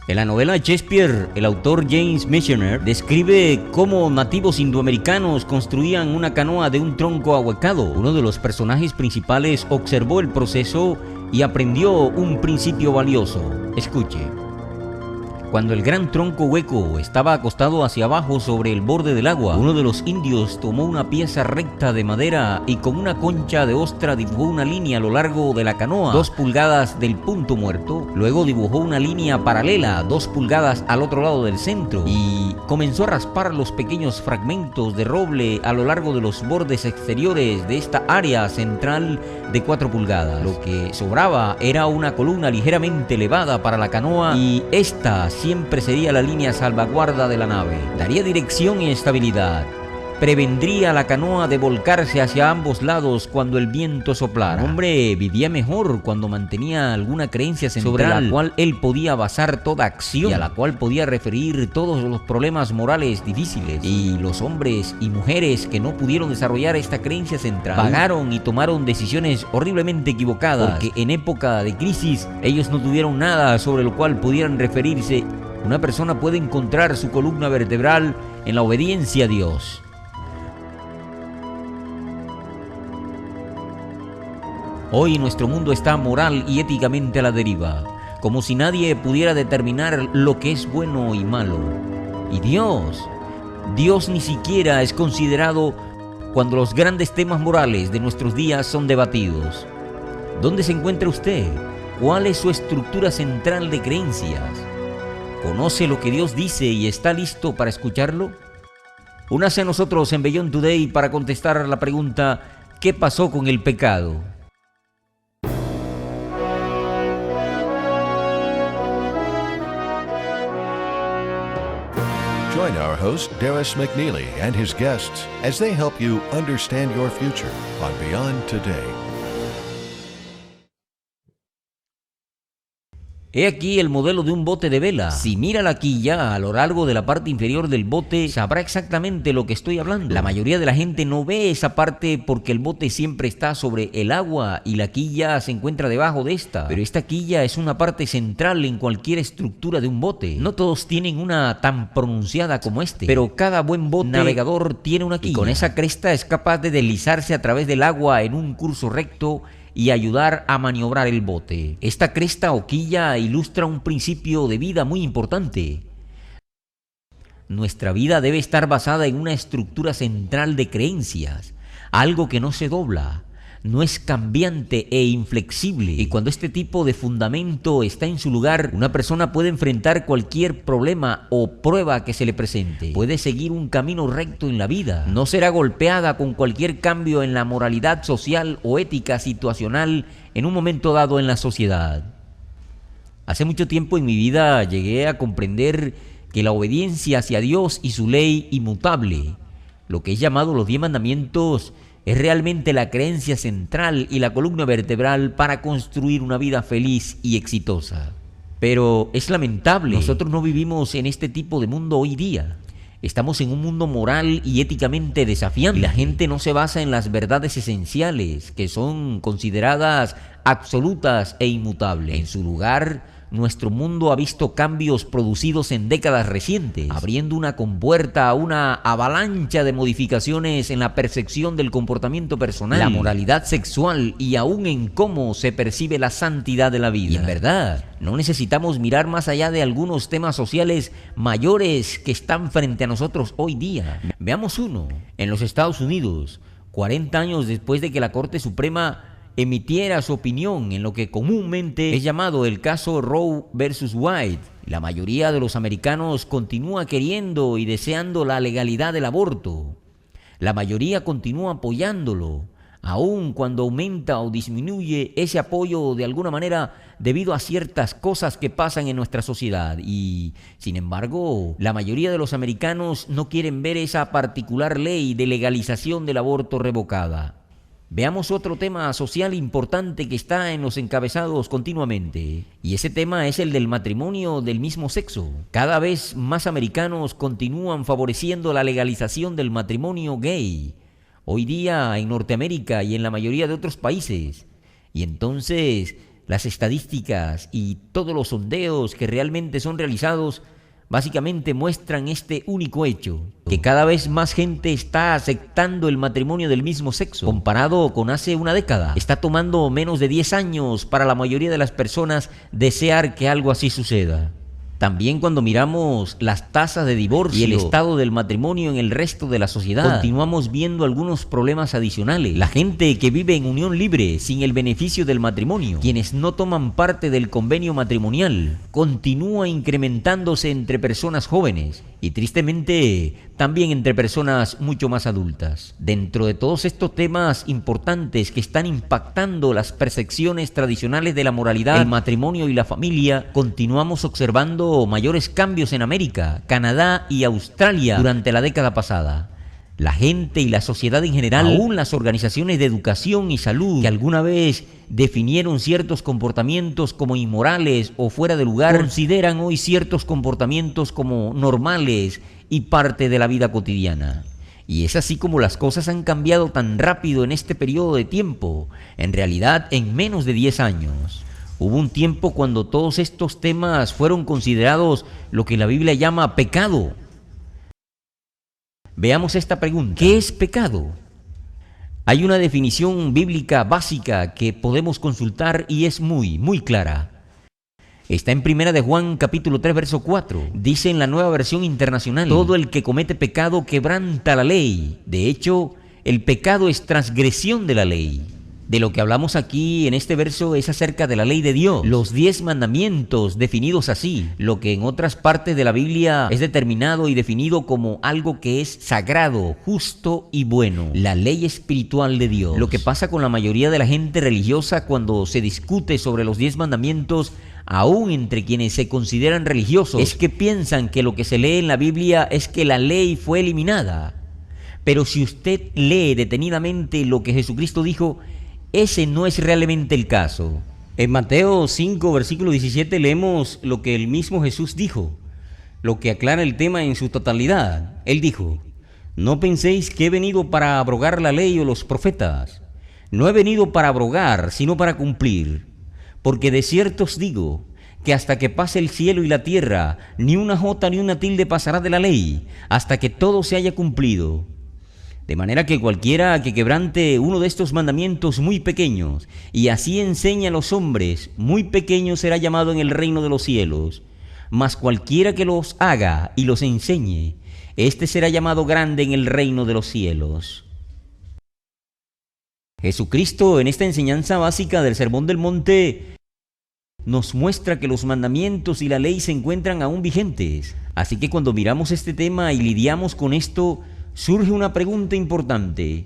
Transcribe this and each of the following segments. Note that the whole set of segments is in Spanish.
En la novela Shakespeare, el autor James Michener describe cómo nativos indoamericanos construían una canoa de un tronco ahuecado. Uno de los personajes principales observó el proceso y aprendió un principio valioso. Escuche. Cuando el gran tronco hueco estaba acostado hacia abajo sobre el borde del agua, uno de los indios tomó una pieza recta de madera y con una concha de ostra dibujó una línea a lo largo de la canoa, 2 pulgadas del punto muerto. Luego dibujó una línea paralela, 2 pulgadas al otro lado del centro, y comenzó a raspar los pequeños fragmentos de roble a lo largo de los bordes exteriores de esta área central de 4 pulgadas. Lo que sobraba era una columna ligeramente elevada para la canoa, y esta siempre sería la línea salvaguarda de la nave. Daría dirección y estabilidad. Prevendría a la canoa de volcarse hacia ambos lados cuando el viento soplara. El hombre vivía mejor cuando mantenía alguna creencia central sobre la cual él podía basar toda acción y a la cual podía referir todos los problemas morales difíciles. Y los hombres y mujeres que no pudieron desarrollar esta creencia central pagaron y tomaron decisiones horriblemente equivocadas, porque en época de crisis ellos no tuvieron nada sobre lo cual pudieran referirse. Una persona puede encontrar su columna vertebral en la obediencia a Dios. Hoy nuestro mundo está moral y éticamente a la deriva, como si nadie pudiera determinar lo que es bueno y malo. Y Dios ni siquiera es considerado cuando los grandes temas morales de nuestros días son debatidos. ¿Dónde se encuentra usted? ¿Cuál es su estructura central de creencias? ¿Conoce lo que Dios dice y está listo para escucharlo? Únase a nosotros en Beyond Today para contestar a la pregunta: ¿qué pasó con el pecado? Join our host, Darris McNeely, and his guests as they help you understand your future on Beyond Today. He aquí el modelo de un bote de vela. Si mira la quilla a lo largo de la parte inferior del bote, sabrá exactamente lo que estoy hablando. La mayoría de la gente no ve esa parte porque el bote siempre está sobre el agua y la quilla se encuentra debajo de esta. Pero esta quilla es una parte central en cualquier estructura de un bote. No todos tienen una tan pronunciada como este, pero cada buen bote navegador tiene una quilla. Y con esa cresta es capaz de deslizarse a través del agua en un curso recto y ayudar a maniobrar el bote. Esta cresta o quilla ilustra un principio de vida muy importante. Nuestra vida debe estar basada en una estructura central de creencias, algo que no se dobla, no es cambiante e inflexible. Y cuando este tipo de fundamento está en su lugar, una persona puede enfrentar cualquier problema o prueba que se le presente. Puede seguir un camino recto en la vida. No será golpeada con cualquier cambio en la moralidad social o ética situacional en un momento dado en la sociedad. Hace mucho tiempo en mi vida llegué a comprender que la obediencia hacia Dios y su ley inmutable, lo que es llamado los 10 mandamientos, es realmente la creencia central y la columna vertebral para construir una vida feliz y exitosa. Pero es lamentable, nosotros no vivimos en este tipo de mundo hoy día. Estamos en un mundo moral y éticamente desafiante. Y la gente no se basa en las verdades esenciales, que son consideradas absolutas e inmutables. En su lugar, nuestro mundo ha visto cambios producidos en décadas recientes, abriendo una compuerta a una avalancha de modificaciones en la percepción del comportamiento personal, la moralidad sexual y aún en cómo se percibe la santidad de la vida. Y en verdad, no necesitamos mirar más allá de algunos temas sociales mayores que están frente a nosotros hoy día. Veamos uno. En los Estados Unidos, 40 años después de que la Corte Suprema emitiera su opinión en lo que comúnmente es llamado el caso Roe versus Wade, la mayoría de los americanos continúa queriendo y deseando la legalidad del aborto. La mayoría continúa apoyándolo, aun cuando aumenta o disminuye ese apoyo de alguna manera debido a ciertas cosas que pasan en nuestra sociedad. Y, sin embargo, la mayoría de los americanos no quieren ver esa particular ley de legalización del aborto revocada. Veamos otro tema social importante que está en los encabezados continuamente, y ese tema es el del matrimonio del mismo sexo. Cada vez más americanos continúan favoreciendo la legalización del matrimonio gay, hoy día en Norteamérica y en la mayoría de otros países. Y entonces Las estadísticas y todos los sondeos que realmente son realizados básicamente muestran este único hecho, que cada vez más gente está aceptando el matrimonio del mismo sexo. Comparado con hace una década, está tomando menos de 10 años para la mayoría de las personas desear que algo así suceda. También cuando miramos las tasas de divorcio y el estado del matrimonio en el resto de la sociedad, continuamos viendo algunos problemas adicionales. La gente que vive en unión libre sin el beneficio del matrimonio, quienes no toman parte del convenio matrimonial, continúa incrementándose entre personas jóvenes y tristemente también entre personas mucho más adultas. Dentro de todos estos temas importantes que están impactando las percepciones tradicionales de la moralidad, el matrimonio y la familia, continuamos observando mayores cambios en América, Canadá y Australia durante la década pasada. La gente y la sociedad en general, aún las organizaciones de educación y salud que alguna vez definieron ciertos comportamientos como inmorales o fuera de lugar, consideran hoy ciertos comportamientos como normales y parte de la vida cotidiana. Y es así como las cosas han cambiado tan rápido en este periodo de tiempo, en realidad en menos de 10 años. Hubo un tiempo cuando todos estos temas fueron considerados lo que la Biblia llama pecado. Veamos esta pregunta: ¿qué es pecado? Hay una definición bíblica básica que podemos consultar y es muy clara. Está en 1 de Juan capítulo 3 verso 4. Dice en la Nueva Versión Internacional: todo el que comete pecado quebranta la ley. De hecho, el pecado es transgresión de la ley. De lo que hablamos aquí en este verso es acerca de la ley de Dios, los 10 mandamientos definidos así, lo que en otras partes de la Biblia es determinado y definido como algo que es sagrado, justo y bueno, la ley espiritual de Dios. Lo que pasa con la mayoría de la gente religiosa cuando se discute sobre los 10 mandamientos, aún entre quienes se consideran religiosos, es que piensan que lo que se lee en la Biblia es que la ley fue eliminada. Pero si usted lee detenidamente lo que Jesucristo dijo, ese no es realmente el caso. En Mateo 5, versículo 17 leemos lo que el mismo Jesús dijo, lo que aclara el tema en su totalidad. Él dijo: no penséis que he venido para abrogar la ley o los profetas. No he venido para abrogar, sino para cumplir. Porque de cierto os digo, que hasta que pase el cielo y la tierra, ni una jota ni una tilde pasará de la ley, hasta que todo se haya cumplido. De manera que cualquiera que quebrante uno de estos mandamientos muy pequeños, y así enseña a los hombres, muy pequeño será llamado en el reino de los cielos. Mas cualquiera que los haga y los enseñe, éste será llamado grande en el reino de los cielos. Jesucristo, en esta enseñanza básica del Sermón del Monte, nos muestra que los mandamientos y la ley se encuentran aún vigentes. Así que cuando miramos este tema y lidiamos con esto, surge una pregunta importante.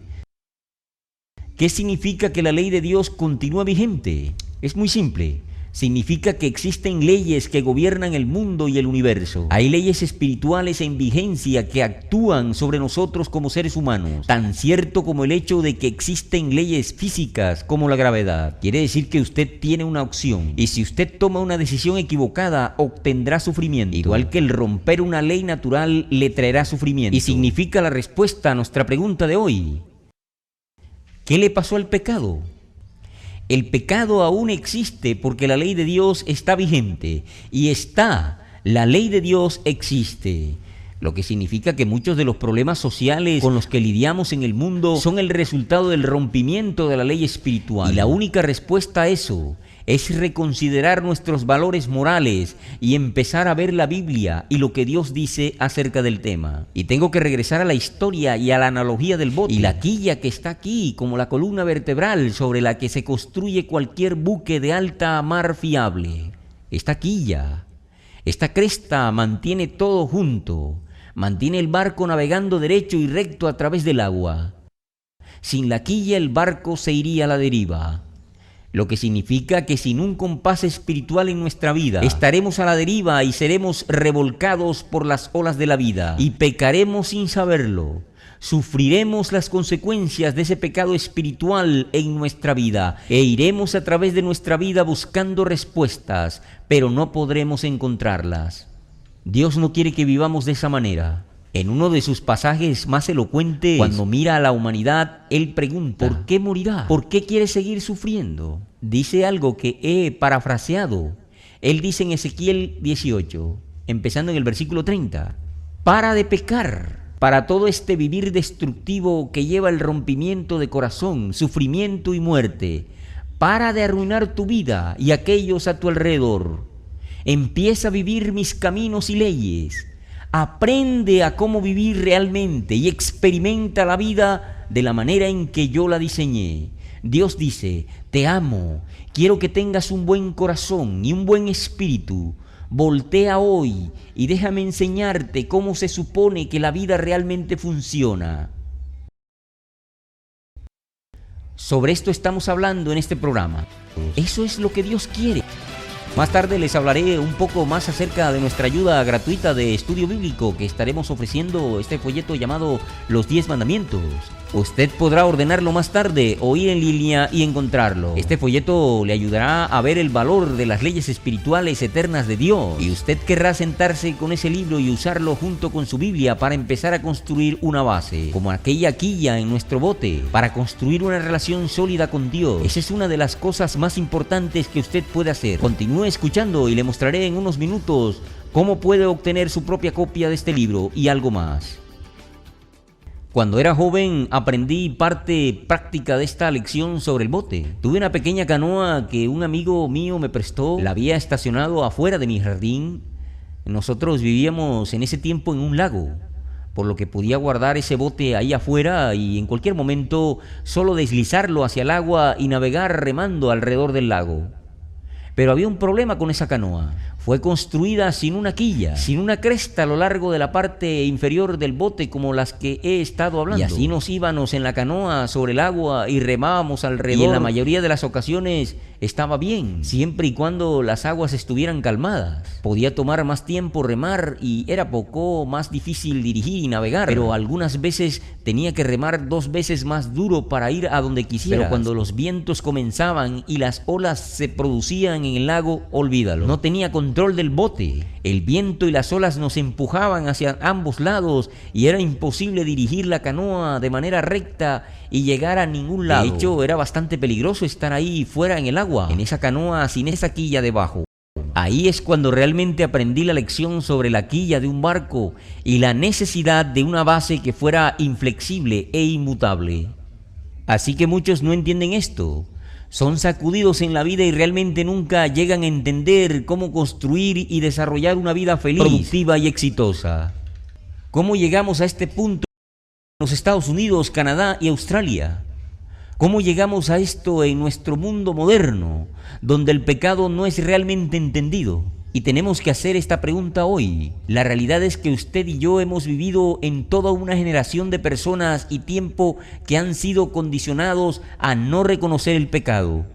¿Qué significa que la ley de Dios continúa vigente? Es muy simple. Significa que existen leyes que gobiernan el mundo y el universo. Hay leyes espirituales en vigencia que actúan sobre nosotros como seres humanos, tan cierto como el hecho de que existen leyes físicas como la gravedad. Quiere decir que usted tiene una opción, y si usted toma una decisión equivocada, obtendrá sufrimiento. Igual que el romper una ley natural le traerá sufrimiento. Y significa la respuesta a nuestra pregunta de hoy: ¿qué le pasó al pecado? El pecado aún existe porque la ley de Dios está vigente. La ley de Dios existe. Lo que significa que muchos de los problemas sociales con los que lidiamos en el mundo son el resultado del rompimiento de la ley espiritual. Y la única respuesta a eso es reconsiderar nuestros valores morales y empezar a ver la Biblia y lo que Dios dice acerca del tema. Y tengo que regresar a la historia y a la analogía del bote y la quilla que está aquí como la columna vertebral sobre la que se construye cualquier buque de alta mar fiable. Esta quilla, esta cresta mantiene todo junto, mantiene el barco navegando derecho y recto a través del agua. Sin la quilla el barco se iría a la deriva. Lo que significa que sin un compás espiritual en nuestra vida, estaremos a la deriva y seremos revolcados por las olas de la vida. Y pecaremos sin saberlo. Sufriremos las consecuencias de ese pecado espiritual en nuestra vida. E iremos a través de nuestra vida buscando respuestas, pero no podremos encontrarlas. Dios no quiere que vivamos de esa manera. En uno de sus pasajes más elocuentes, cuando mira a la humanidad, Él pregunta: ¿por qué morirá? ¿Por qué quiere seguir sufriendo? dice algo que he parafraseado. Él dice en Ezequiel 18, empezando en el versículo 30, para de pecar, para todo este vivir destructivo que lleva el rompimiento de corazón, sufrimiento y muerte. Para de arruinar tu vida y aquellos a tu alrededor. Empieza a vivir mis caminos y leyes. Aprende a cómo vivir realmente y experimenta la vida de la manera en que yo la diseñé. Dios dice, te amo, quiero que tengas un buen corazón y un buen espíritu. Voltea hoy y déjame enseñarte cómo se supone que la vida realmente funciona. Sobre esto estamos hablando en este programa. Eso es lo que Dios quiere. Más tarde les hablaré un poco más acerca de nuestra ayuda gratuita de estudio bíblico que estaremos ofreciendo este folleto llamado Los 10 Mandamientos. Usted podrá ordenarlo más tarde o ir en línea y encontrarlo. Este folleto le ayudará a ver el valor de las leyes espirituales eternas de Dios. Y usted querrá sentarse con ese libro y usarlo junto con su Biblia para empezar a construir una base, como aquella quilla en nuestro bote, para construir una relación sólida con Dios. Esa es una de las cosas más importantes que usted puede hacer. Continúe escuchando y le mostraré en unos minutos cómo puede obtener su propia copia de este libro y algo más. Cuando era joven aprendí parte práctica de esta lección sobre el bote. Tuve una pequeña canoa que un amigo mío me prestó, la había estacionado afuera de mi jardín. Nosotros vivíamos en ese tiempo en un lago, por lo que podía guardar ese bote ahí afuera y en cualquier momento solo deslizarlo hacia el agua y navegar remando alrededor del lago. Pero había un problema con esa canoa. Fue construida sin una quilla, sin una cresta a lo largo de la parte inferior del bote como las que he estado hablando. Y así nos íbamos en la canoa sobre el agua y remábamos alrededor. Y en la mayoría de las ocasiones estaba bien, siempre y cuando las aguas estuvieran calmadas. Podía tomar más tiempo remar y era poco más difícil dirigir y navegar. Pero algunas veces tenía que remar 2 veces más duro para ir a donde quisiera. Pero cuando los vientos comenzaban y las olas se producían en el lago, olvídalo. No tenía control del bote. El viento y las olas nos empujaban hacia ambos lados y era imposible dirigir la canoa de manera recta y llegar a ningún lado. De hecho, era bastante peligroso estar ahí fuera en el agua, en esa canoa sin esa quilla debajo. Ahí es cuando realmente aprendí la lección sobre la quilla de un barco y la necesidad de una base que fuera inflexible e inmutable. Así que muchos no entienden esto. Son sacudidos en la vida y realmente nunca llegan a entender cómo construir y desarrollar una vida feliz, productiva y exitosa. ¿Cómo llegamos a este punto en los Estados Unidos, Canadá y Australia? ¿Cómo llegamos a esto en nuestro mundo moderno, donde el pecado no es realmente entendido? Y tenemos que hacer esta pregunta hoy. La realidad es que usted y yo hemos vivido en toda una generación de personas y tiempo que han sido condicionados a no reconocer el pecado.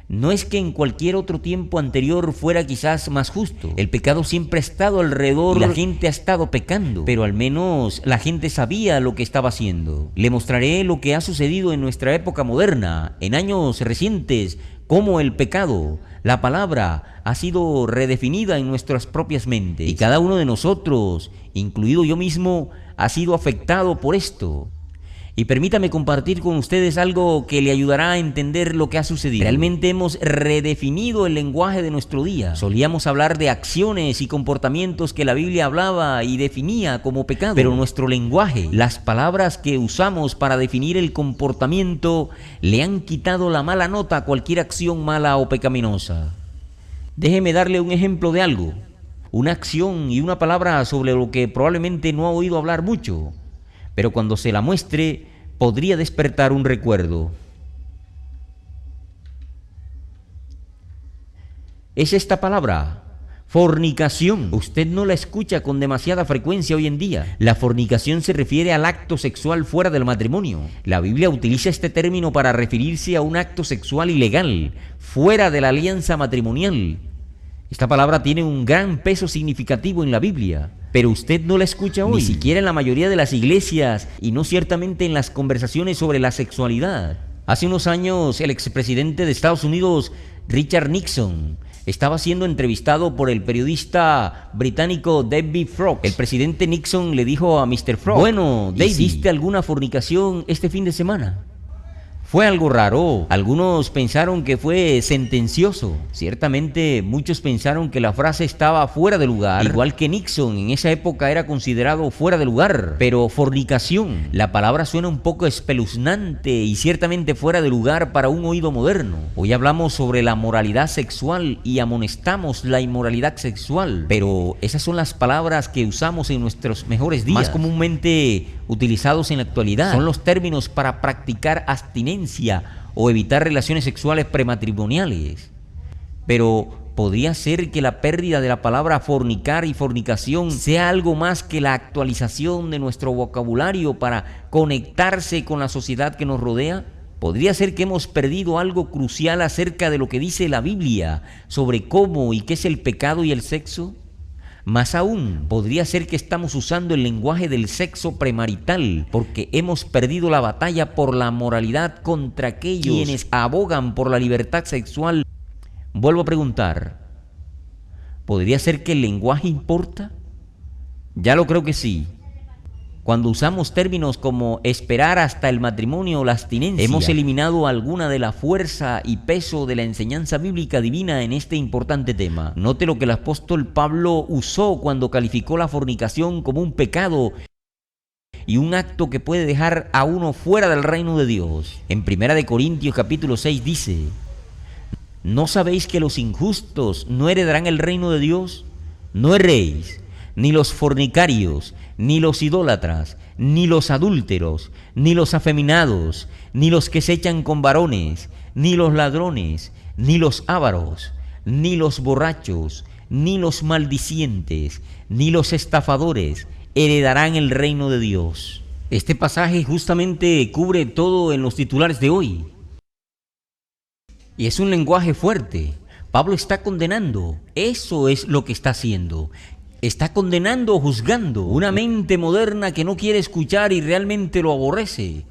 No es que en cualquier otro tiempo anterior fuera quizás más justo. El pecado siempre ha estado alrededor y la gente ha estado pecando, pero al menos la gente sabía lo que estaba haciendo. Le mostraré lo que ha sucedido en nuestra época moderna, en años recientes, cómo el pecado, la palabra, ha sido redefinida en nuestras propias mentes. Y cada uno de nosotros, incluido yo mismo, ha sido afectado por esto. Y permítame compartir con ustedes algo que le ayudará a entender lo que ha sucedido. Realmente hemos redefinido el lenguaje de nuestro día. Solíamos hablar de acciones y comportamientos que la Biblia hablaba y definía como pecado. Pero nuestro lenguaje, las palabras que usamos para definir el comportamiento, le han quitado la mala nota a cualquier acción mala o pecaminosa. Déjeme darle un ejemplo de algo. Una acción y una palabra sobre lo que probablemente no ha oído hablar mucho, pero cuando se la muestre, podría despertar un recuerdo. Es esta palabra, fornicación. Usted no la escucha con demasiada frecuencia hoy en día. La fornicación se refiere al acto sexual fuera del matrimonio. La Biblia utiliza este término para referirse a un acto sexual ilegal, fuera de la alianza matrimonial. Esta palabra tiene un gran peso significativo en la Biblia, pero usted no la escucha hoy, ni siquiera en la mayoría de las iglesias y no ciertamente en las conversaciones sobre la sexualidad. Hace unos años, el expresidente de Estados Unidos, Richard Nixon, estaba siendo entrevistado por el periodista británico David Frost. El presidente Nixon le dijo a Mr. Frost: bueno, David, ¿hiciste alguna fornicación este fin de semana? Fue algo raro. Algunos pensaron que fue sentencioso. Ciertamente muchos pensaron que la frase estaba fuera de lugar, igual que Nixon en esa época era considerado fuera de lugar. Pero fornicación, la palabra suena un poco espeluznante y ciertamente fuera de lugar para un oído moderno. Hoy hablamos sobre la moralidad sexual y amonestamos la inmoralidad sexual, pero esas son las palabras que usamos en nuestros mejores días. Más comúnmente utilizados en la actualidad son los términos para practicar abstinencia o evitar relaciones sexuales prematrimoniales. Pero podría ser que la pérdida de la palabra fornicar y fornicación sea algo más que la actualización de nuestro vocabulario para conectarse con la sociedad que nos rodea. Podría ser que hemos perdido algo crucial acerca de lo que dice la Biblia sobre cómo y qué es el pecado y el sexo. Más aún, podría ser que estamos usando el lenguaje del sexo premarital porque hemos perdido la batalla por la moralidad contra aquellos quienes abogan por la libertad sexual. Vuelvo a preguntar, ¿podría ser que el lenguaje importa? Ya lo creo que sí. Cuando usamos términos como esperar hasta el matrimonio o la abstinencia, hemos eliminado alguna de la fuerza y peso de la enseñanza bíblica divina en este importante tema. Note lo que el apóstol Pablo usó cuando calificó la fornicación como un pecado y un acto que puede dejar a uno fuera del reino de Dios. En 1 Corintios capítulo 6 dice: ¿no sabéis que los injustos no heredarán el reino de Dios? No erréis, ni los fornicarios, ni los idólatras, ni los adúlteros, ni los afeminados, ni los que se echan con varones, ni los ladrones, ni los ávaros, ni los borrachos, ni los maldicientes, ni los estafadores heredarán el reino de Dios. Este pasaje justamente cubre todo en los titulares de hoy. Y es un lenguaje fuerte. Pablo está condenando. Eso es lo que está haciendo. Está condenando o juzgando una mente moderna que no quiere escuchar y realmente lo aborrece.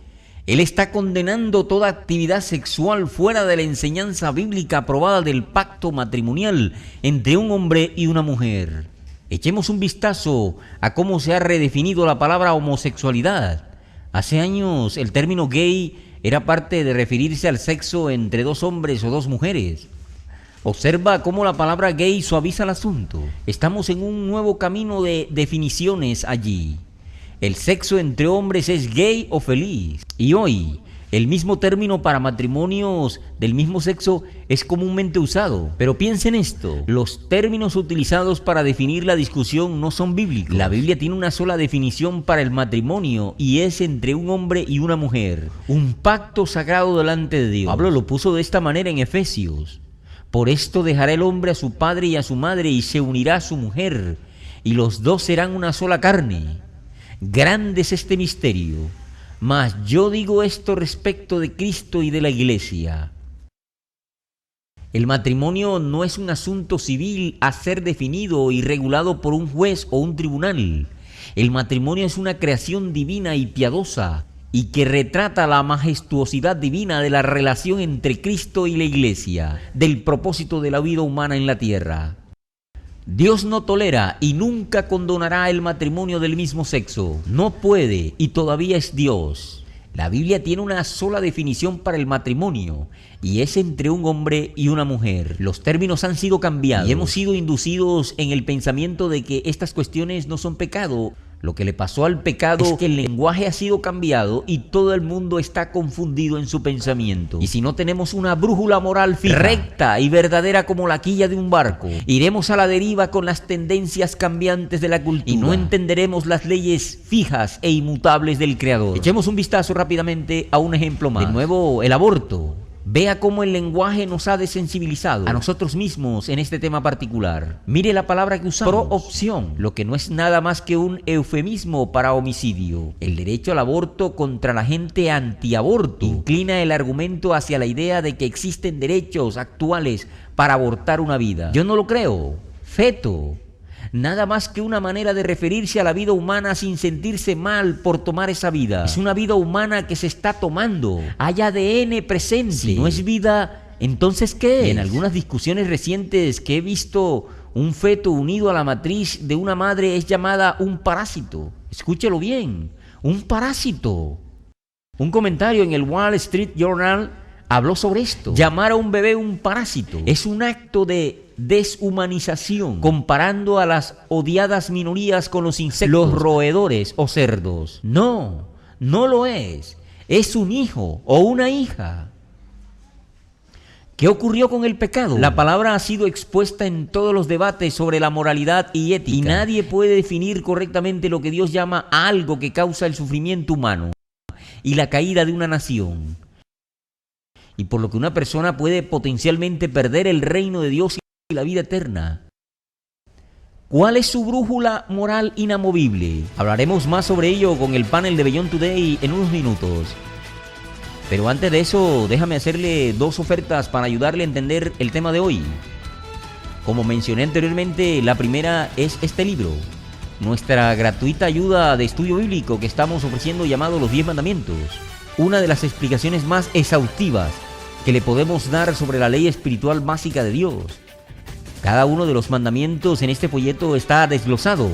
Él está condenando toda actividad sexual fuera de la enseñanza bíblica aprobada del pacto matrimonial entre un hombre y una mujer. Echemos un vistazo a cómo se ha redefinido la palabra homosexualidad. Hace años el término gay era parte de referirse al sexo entre dos hombres o dos mujeres. Observa cómo la palabra gay suaviza el asunto. Estamos en un nuevo camino de definiciones allí. El sexo entre hombres es gay o feliz. Y hoy, el mismo término para matrimonios del mismo sexo es comúnmente usado. Pero piensen esto, los términos utilizados para definir la discusión no son bíblicos. La Biblia tiene una sola definición para el matrimonio y es entre un hombre y una mujer. Un pacto sagrado delante de Dios. Pablo lo puso de esta manera en Efesios. Por esto dejará el hombre a su padre y a su madre y se unirá a su mujer, y los dos serán una sola carne. Grande es este misterio, mas yo digo esto respecto de Cristo y de la Iglesia. El matrimonio no es un asunto civil a ser definido y regulado por un juez o un tribunal. El matrimonio es una creación divina y piadosa, y que retrata la majestuosidad divina de la relación entre Cristo y la Iglesia, del propósito de la vida humana en la tierra. Dios no tolera y nunca condonará el matrimonio del mismo sexo. No puede y todavía es Dios. La Biblia tiene una sola definición para el matrimonio y es entre un hombre y una mujer. Los términos han sido cambiados y hemos sido inducidos en el pensamiento de que estas cuestiones no son pecado. Lo que le pasó al pecado es que el lenguaje ha sido cambiado y todo el mundo está confundido en su pensamiento. Y si no tenemos una brújula moral fija, recta y verdadera como la quilla de un barco, iremos a la deriva con las tendencias cambiantes de la cultura y no entenderemos las leyes fijas e inmutables del Creador. Echemos un vistazo rápidamente a un ejemplo más. De nuevo, el aborto. Vea cómo el lenguaje nos ha desensibilizado a nosotros mismos en este tema particular. Mire la palabra que usamos, pro-opción, lo que no es nada más que un eufemismo para homicidio. El derecho al aborto contra la gente antiaborto inclina el argumento hacia la idea de que existen derechos actuales para abortar una vida. Yo no lo creo. Feto. Nada más que una manera de referirse a la vida humana sin sentirse mal por tomar esa vida. Es una vida humana que se está tomando. Hay ADN presente. Si no es vida, ¿entonces qué es? En algunas discusiones recientes que he visto, un feto unido a la matriz de una madre es llamada un parásito. Escúchelo bien, un parásito. Un comentario en el Wall Street Journal habló sobre esto. Llamar a un bebé un parásito es un acto de deshumanización, comparando a las odiadas minorías con los insectos, los roedores o cerdos. No, no lo es. Es un hijo o una hija. ¿Qué ocurrió con el pecado? La palabra ha sido expuesta en todos los debates sobre la moralidad y ética. Y nadie puede definir correctamente lo que Dios llama algo que causa el sufrimiento humano y la caída de una nación. Y por lo que una persona puede potencialmente perder el reino de Dios y la vida eterna. ¿Cuál es su brújula moral inamovible? Hablaremos más sobre ello con el panel de Beyond Today en unos minutos. Pero antes de eso, déjame hacerle dos ofertas para ayudarle a entender el tema de hoy. Como mencioné anteriormente, la primera es este libro, nuestra gratuita ayuda de estudio bíblico que estamos ofreciendo llamado Los 10 Mandamientos. Una de las explicaciones más exhaustivas que le podemos dar sobre la ley espiritual básica de Dios. Cada uno de los mandamientos en este folleto está desglosado,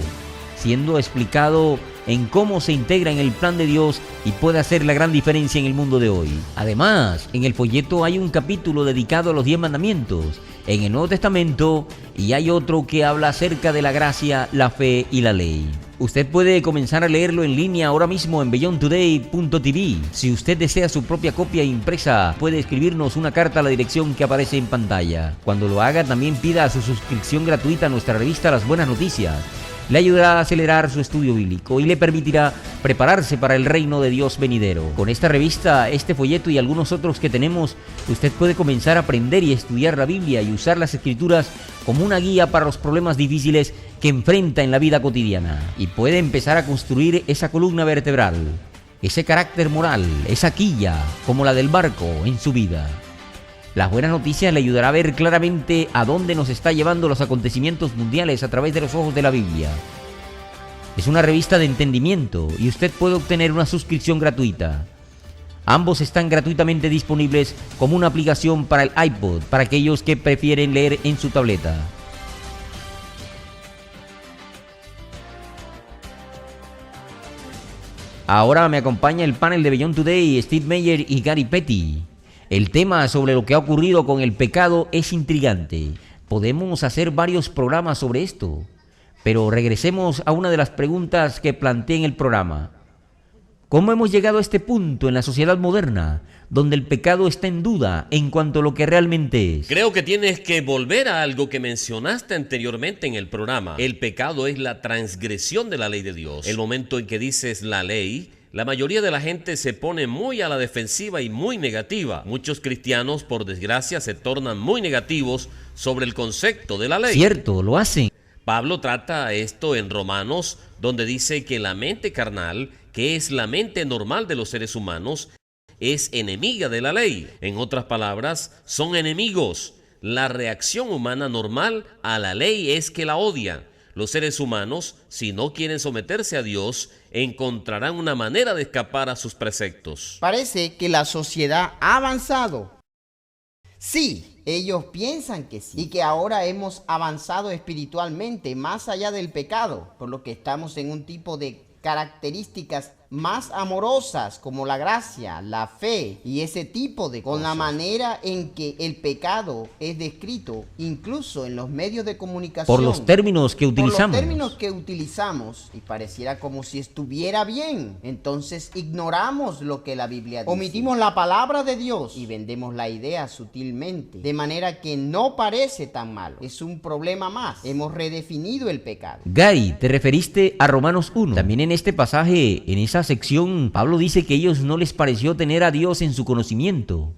siendo explicado en cómo se integra en el plan de Dios y puede hacer la gran diferencia en el mundo de hoy. Además, en el folleto hay un capítulo dedicado a los 10 mandamientos en el Nuevo Testamento y hay otro que habla acerca de la gracia, la fe y la ley. Usted puede comenzar a leerlo en línea ahora mismo en beyondtoday.tv. Si usted desea su propia copia impresa, puede escribirnos una carta a la dirección que aparece en pantalla. Cuando lo haga, también pida su suscripción gratuita a nuestra revista Las Buenas Noticias. Le ayudará a acelerar su estudio bíblico y le permitirá prepararse para el reino de Dios venidero. Con esta revista, este folleto y algunos otros que tenemos, usted puede comenzar a aprender y estudiar la Biblia y usar las Escrituras como una guía para los problemas difíciles que enfrenta en la vida cotidiana. Y puede empezar a construir esa columna vertebral, ese carácter moral, esa quilla, como la del barco en su vida. Las buenas noticias le ayudará a ver claramente a dónde nos está llevando los acontecimientos mundiales a través de los ojos de la Biblia. Es una revista de entendimiento y usted puede obtener una suscripción gratuita. Ambos están gratuitamente disponibles como una aplicación para el iPod, para aquellos que prefieren leer en su tableta. Ahora me acompaña el panel de Beyond Today, Steve Meyer y Gary Petty. El tema sobre lo que ha ocurrido con el pecado es intrigante. Podemos hacer varios programas sobre esto, pero regresemos a una de las preguntas que planteé en el programa. ¿Cómo hemos llegado a este punto en la sociedad moderna, donde el pecado está en duda en cuanto a lo que realmente es? Creo que tienes que volver a algo que mencionaste anteriormente en el programa. El pecado es la transgresión de la ley de Dios. El momento en que dices la ley, la mayoría de la gente se pone muy a la defensiva y muy negativa. Muchos cristianos, por desgracia, se tornan muy negativos sobre el concepto de la ley. Cierto, lo hacen. Pablo trata esto en Romanos, donde dice que la mente carnal, que es la mente normal de los seres humanos, es enemiga de la ley. En otras palabras, son enemigos. La reacción humana normal a la ley es que la odian. Los seres humanos, si no quieren someterse a Dios, encontrarán una manera de escapar a sus preceptos. Parece que la sociedad ha avanzado. Sí, ellos piensan que sí, y que ahora hemos avanzado espiritualmente más allá del pecado, por lo que estamos en un tipo de características más amorosas como la gracia, la fe y ese tipo de cosas. Con la manera en que el pecado es descrito, incluso en los medios de comunicación. Por los términos que utilizamos. Y pareciera como si estuviera bien. Entonces ignoramos lo que la Biblia dice. Omitimos la palabra de Dios y vendemos la idea sutilmente, de manera que no parece tan malo. Es un problema más. Hemos redefinido el pecado. Gary, te referiste a Romanos 1. También en este pasaje, en esa sección, Pablo dice que a ellos no les pareció tener a Dios en su conocimiento.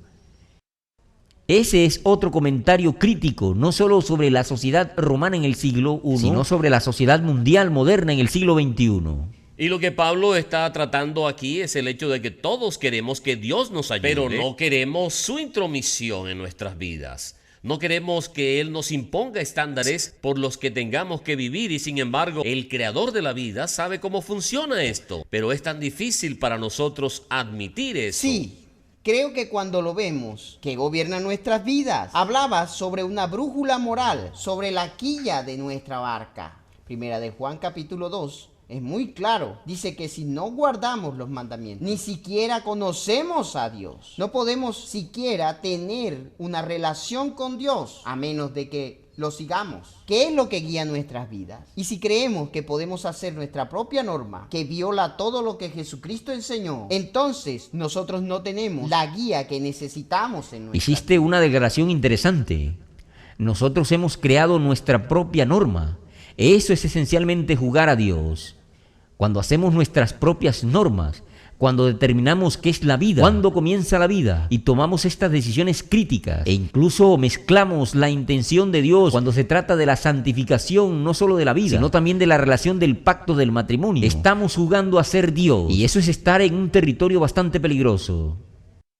Ese es otro comentario crítico, no solo sobre la sociedad romana en el siglo I, sino sobre la sociedad mundial moderna en el siglo XXI. Y lo que Pablo está tratando aquí es el hecho de que todos queremos que Dios nos ayude, pero no queremos su intromisión en nuestras vidas. No queremos que Él nos imponga estándares por los que tengamos que vivir y sin embargo el creador de la vida sabe cómo funciona esto. Pero es tan difícil para nosotros admitir eso. Sí, creo que cuando lo vemos que gobierna nuestras vidas. Hablaba sobre una brújula moral, sobre la quilla de nuestra barca. Primera de Juan capítulo 2, Es muy claro. Dice que si no guardamos los mandamientos, ni siquiera conocemos a Dios. No podemos siquiera tener una relación con Dios a menos de que lo sigamos. ¿Qué es lo que guía nuestras vidas? Y si creemos que podemos hacer nuestra propia norma que viola todo lo que Jesucristo enseñó, entonces nosotros no tenemos la guía que necesitamos en nuestra Hiciste una declaración interesante. Nosotros hemos creado nuestra propia norma. Eso es esencialmente jugar a Dios. Cuando hacemos nuestras propias normas, cuando determinamos qué es la vida, cuándo comienza la vida, y tomamos estas decisiones críticas, e incluso mezclamos la intención de Dios cuando se trata de la santificación no solo de la vida, sino también de la relación del pacto del matrimonio, estamos jugando a ser Dios, y eso es estar en un territorio bastante peligroso.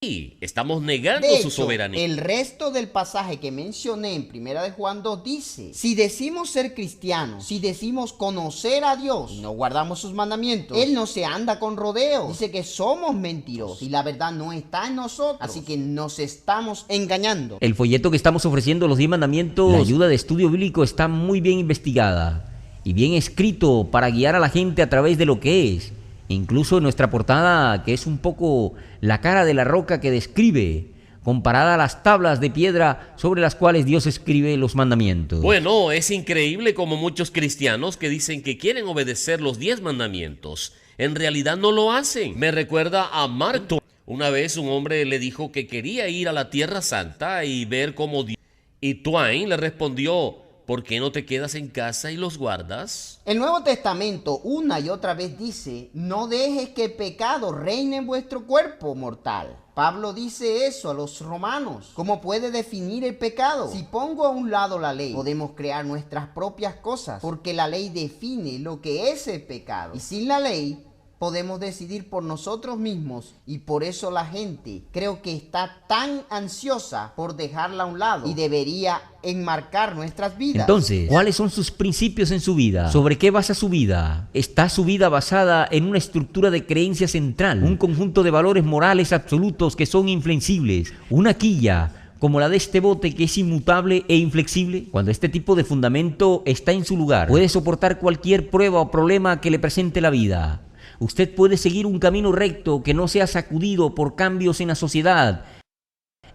Y estamos negando De su hecho, soberanía. el resto del pasaje que mencioné en 1 de Juan 2 dice, si decimos ser cristianos, si decimos conocer a Dios y no guardamos sus mandamientos, Él no se anda con rodeos. Dice que somos mentirosos y la verdad no está en nosotros. Así que nos estamos engañando. El folleto que estamos ofreciendo, los 10 mandamientos, la ayuda de estudio bíblico está muy bien investigada y bien escrito para guiar a la gente a través de lo que es. Incluso en nuestra portada, que es un poco la cara de la roca que describe, comparada a las tablas de piedra sobre las cuales Dios escribe los mandamientos. Bueno, es increíble como muchos cristianos que dicen que quieren obedecer los 10 mandamientos, en realidad no lo hacen. Me recuerda a Mark Twain. Una vez un hombre le dijo que quería ir a la Tierra Santa y ver cómo Dios... Y Twain le respondió, ¿por qué no te quedas en casa y los guardas? El Nuevo Testamento una y otra vez dice, no dejes que el pecado reine en vuestro cuerpo mortal. Pablo dice eso a los romanos. ¿Cómo puede definir el pecado? Si pongo a un lado la ley, podemos crear nuestras propias cosas, porque la ley define lo que es el pecado. Y sin la ley, podemos decidir por nosotros mismos, y por eso la gente creo que está tan ansiosa por dejarla a un lado y debería enmarcar nuestras vidas. Entonces, ¿cuáles son sus principios en su vida? ¿Sobre qué basa su vida? ¿Está su vida basada en una estructura de creencia central, un conjunto de valores morales absolutos que son inflexibles, una quilla como la de este bote que es inmutable e inflexible? Cuando este tipo de fundamento está en su lugar, puede soportar cualquier prueba o problema que le presente la vida. Usted puede seguir un camino recto que no sea sacudido por cambios en la sociedad,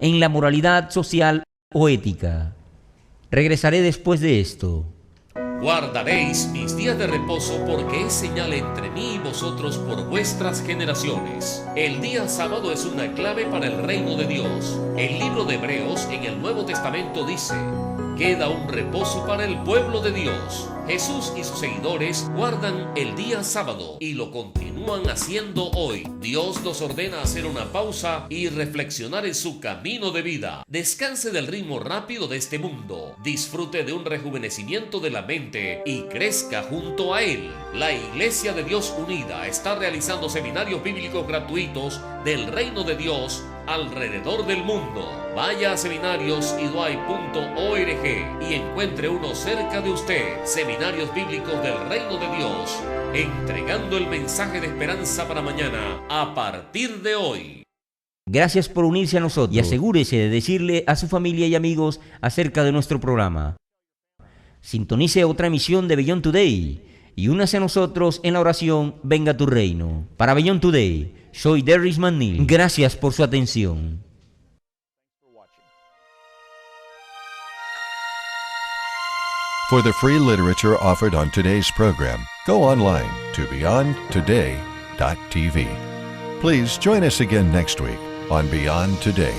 en la moralidad social o ética. Regresaré después de esto. Guardaréis mis días de reposo porque es señal entre mí y vosotros por vuestras generaciones. El día sábado es una clave para el reino de Dios. El libro de Hebreos en el Nuevo Testamento dice, queda un reposo para el pueblo de Dios. Jesús y sus seguidores guardan el día sábado y lo continúan haciendo hoy. Dios nos ordena hacer una pausa y reflexionar en su camino de vida. Descanse del ritmo rápido de este mundo. Disfrute de un rejuvenecimiento de la mente y crezca junto a Él. La Iglesia de Dios Unida está realizando seminarios bíblicos gratuitos del reino de Dios alrededor del mundo. Vaya a seminariosiduay.org y encuentre uno cerca de usted. Seminarios bíblicos del reino de Dios, entregando el mensaje de esperanza para mañana a partir de hoy. Gracias por unirse a nosotros y asegúrese de decirle a su familia y amigos acerca de nuestro programa. Sintonice otra emisión de Beyond Today y únase a nosotros en la oración Venga tu reino. Para Beyond Today, soy Derris McNeely. Gracias por su atención. For the free literature offered on today's program, go online to beyondtoday.tv. Please join us again next week on Beyond Today.